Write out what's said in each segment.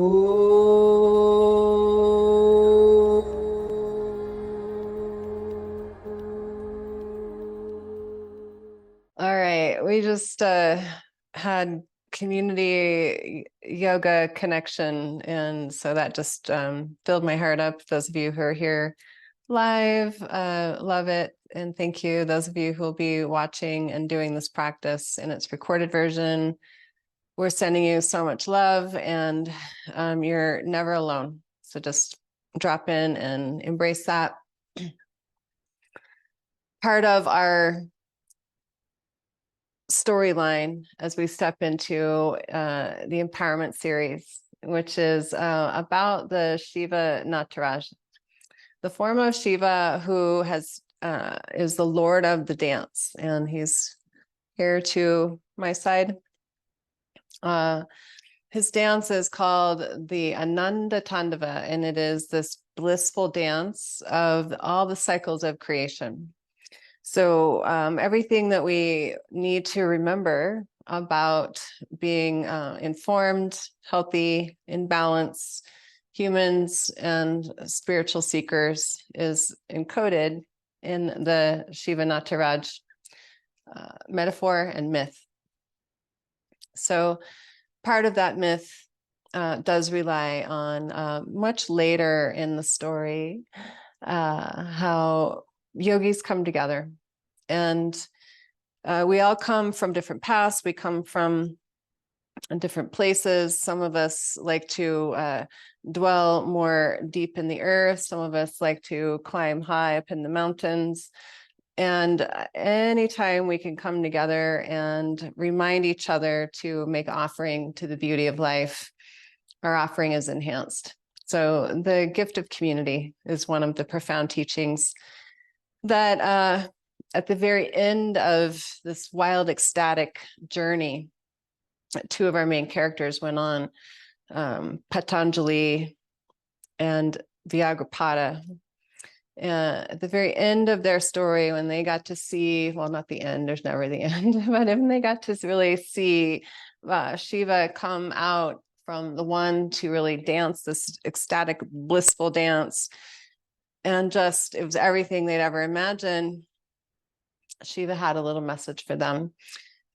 All right, we just had community yoga connection, and so that just filled my heart up. Those of you who are here live, love it, and thank you. Those of you who will be watching and doing this practice in its recorded version, we're sending you so much love, and you're never alone. So just drop in and embrace that. Part of our storyline as we step into the empowerment series, which is about the Shiva Nataraj, the form of Shiva who is the Lord of the dance, and he's here to my side. His dance is called the Ananda Tandava, and it is this blissful dance of all the cycles of creation. So everything that we need to remember about being informed, healthy, in balance, humans and spiritual seekers is encoded in the Shiva Nataraj metaphor and myth. So part of that myth does rely on much later in the story, how yogis come together, and we all come from different paths. We come from different places. Some of us like to dwell more deep in the earth. Some of us like to climb high up in the mountains. And anytime we can come together and remind each other to make offering to the beauty of life, our offering is enhanced. So the gift of community is one of the profound teachings that at the very end of this wild ecstatic journey, two of our main characters went on, Patanjali and Vyagrapada. At the very end of their story, when they got to see, well, not the end, there's never the end, but when they got to really see Shiva come out from the one to really dance this ecstatic, blissful dance, and just, it was everything they'd ever imagined, Shiva had a little message for them.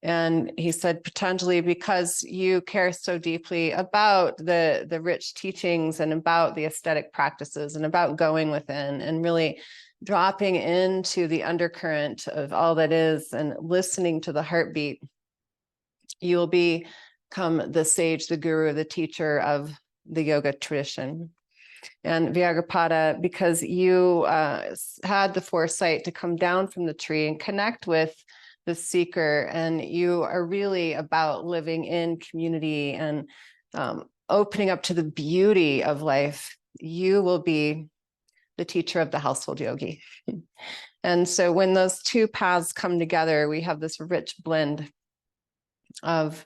And he said, Patanjali, because you care so deeply about the rich teachings and about the aesthetic practices and about going within and really dropping into the undercurrent of all that is and listening to the heartbeat, you will become the sage, the guru, the teacher of the yoga tradition. And Vyagrapada, because you had the foresight to come down from the tree and connect with the seeker, and you are really about living in community and opening up to the beauty of life, you will be the teacher of the household yogi. And so when those two paths come together, we have this rich blend of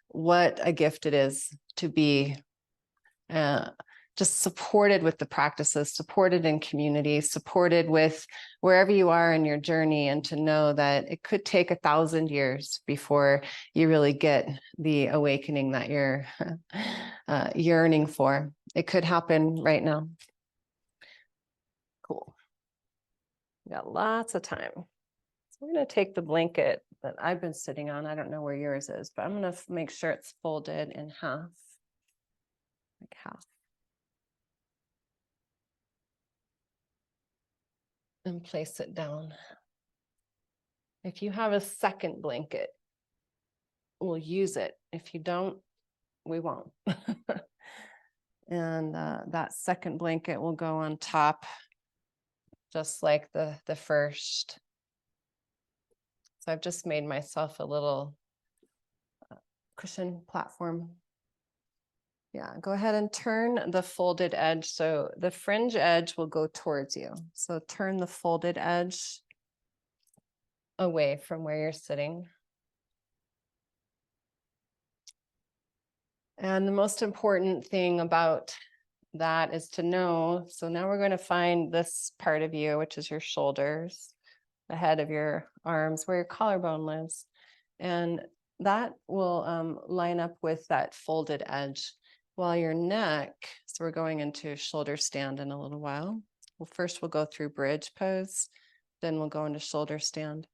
what a gift it is to be just supported with the practices, supported in community, supported with wherever you are in your journey, and to know that it could take 1,000 years before you really get the awakening that you're yearning for. It could happen right now. Cool. We got lots of time. So we're going to take the blanket that I've been sitting on. I don't know where yours is, but I'm going to make sure it's folded in half, like half. And place it down. If you have a second blanket, we'll use it. If you don't, we won't. And that second blanket will go on top, just like the first. So I've just made myself a little cushion platform. Yeah, go ahead and turn the folded edge. So the fringe edge will go towards you. So turn the folded edge away from where you're sitting. And the most important thing about that is to know, so now we're going to find this part of you, which is your shoulders, the head of your arms, where your collarbone lives. And that will line up with that folded edge. While your neck, so we're going into shoulder stand in a little while. Well, first we'll go through bridge pose, then we'll go into shoulder stand.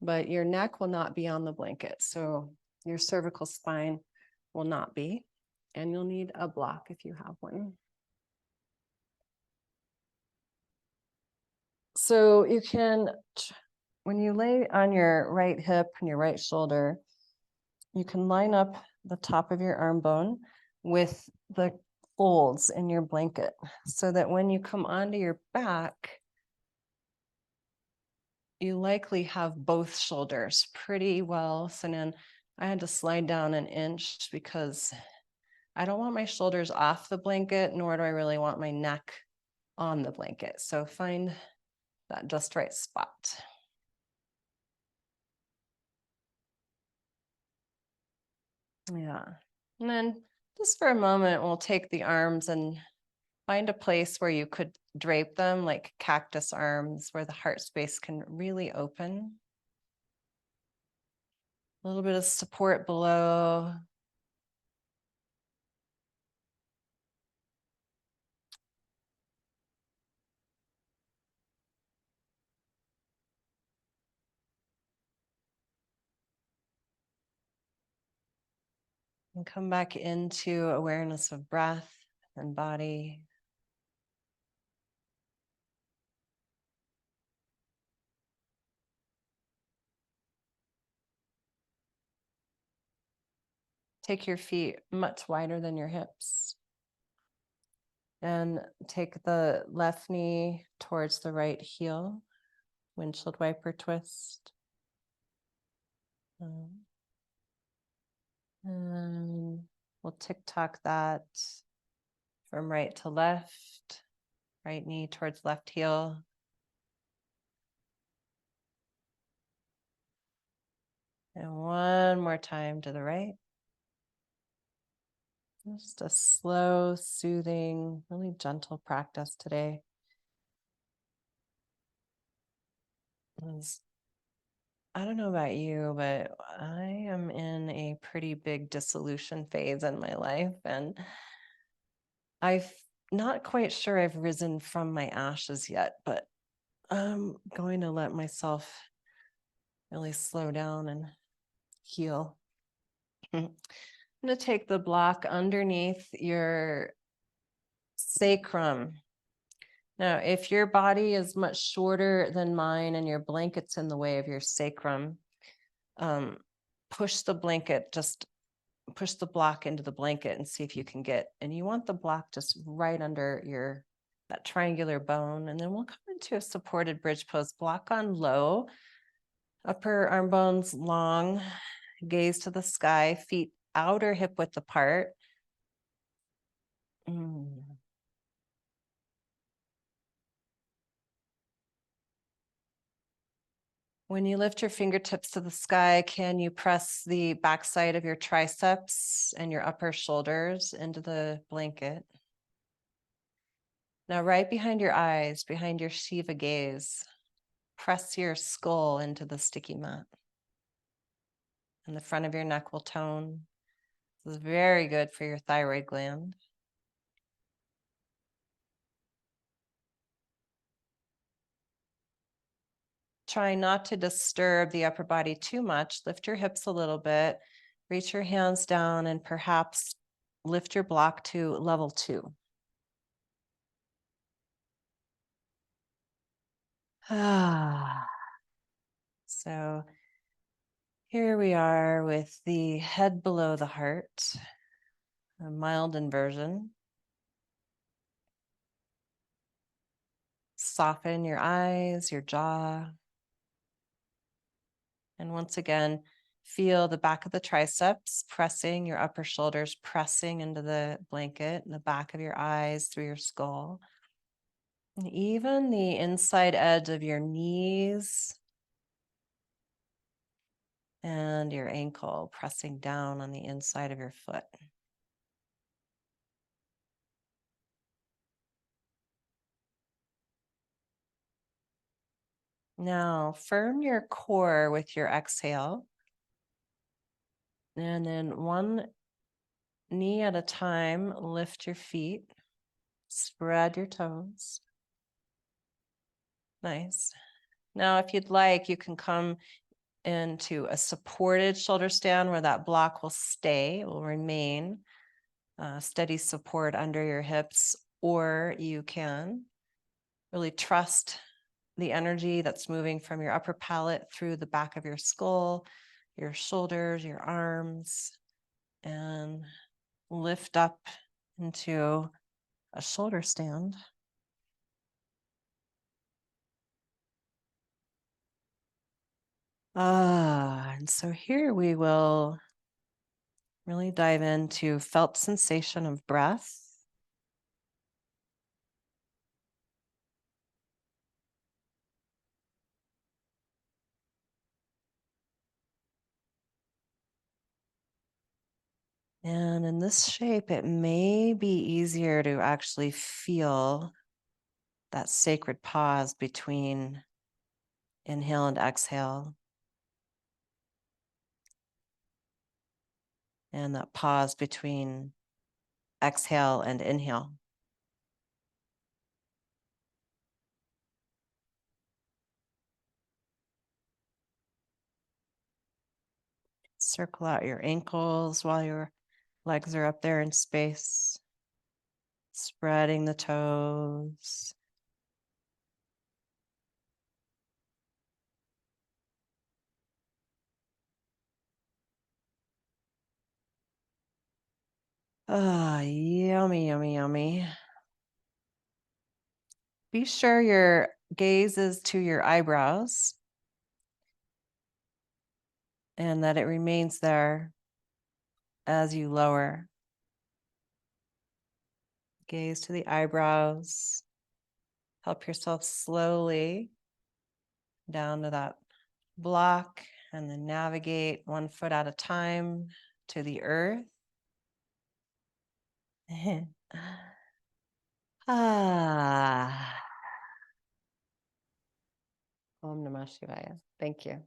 But your neck will not be on the blanket. So your cervical spine will not be, and you'll need a block if you have one. So you can, when you lay on your right hip and your right shoulder, you can line up the top of your arm bone with the folds in your blanket so that when you come onto your back, you likely have both shoulders pretty well. So then I had to slide down an inch because I don't want my shoulders off the blanket, nor do I really want my neck on the blanket. So find that just right spot. Yeah. And then just for a moment, we'll take the arms and find a place where you could drape them like cactus arms, where the heart space can really open. A little bit of support below. And come back into awareness of breath and body. Take your feet much wider than your hips. And take the left knee towards the right heel, windshield wiper twist. And we'll tick-tock that from right to left, right knee towards left heel. And one more time to the right. Just a slow, soothing, really gentle practice today. I don't know about you, but I am in a pretty big dissolution phase in my life, and I'm not quite sure I've risen from my ashes yet, but I'm going to let myself really slow down and heal. I'm going to take the block underneath your sacrum. Now, if your body is much shorter than mine and your blanket's in the way of your sacrum, push the blanket, just push the block into the blanket and see if you can get, and you want the block just right under that triangular bone. And then we'll come into a supported bridge pose, block on low, upper arm bones long, gaze to the sky, feet outer hip width apart. When you lift your fingertips to the sky, can you press the backside of your triceps and your upper shoulders into the blanket? Now, right behind your eyes, behind your Shiva gaze, press your skull into the sticky mat. And the front of your neck will tone. This is very good for your thyroid gland. Try not to disturb the upper body too much. Lift your hips a little bit, reach your hands down, and perhaps lift your block to level 2. So here we are with the head below the heart, a mild inversion. Soften your eyes, your jaw. And once again, feel the back of the triceps pressing, your upper shoulders pressing into the blanket, and the back of your eyes through your skull. And even the inside edge of your knees and your ankle pressing down on the inside of your foot. Now, firm your core with your exhale. And then one knee at a time, lift your feet, spread your toes. Nice. Now, if you'd like, you can come into a supported shoulder stand where that block will stay, will remain. Steady support under your hips, or you can really trust the energy that's moving from your upper palate through the back of your skull, your shoulders, your arms, and lift up into a shoulder stand. And so here we will really dive into felt sensation of breath. And in this shape, it may be easier to actually feel that sacred pause between inhale and exhale. And that pause between exhale and inhale. Circle out your ankles while your legs are up there in space. Spreading the toes. Yummy, yummy, yummy. Be sure your gaze is to your eyebrows and that it remains there as you lower. Gaze to the eyebrows. Help yourself slowly down to that block and then navigate 1 foot at a time to the earth. Om Namah Shivaya. Thank you.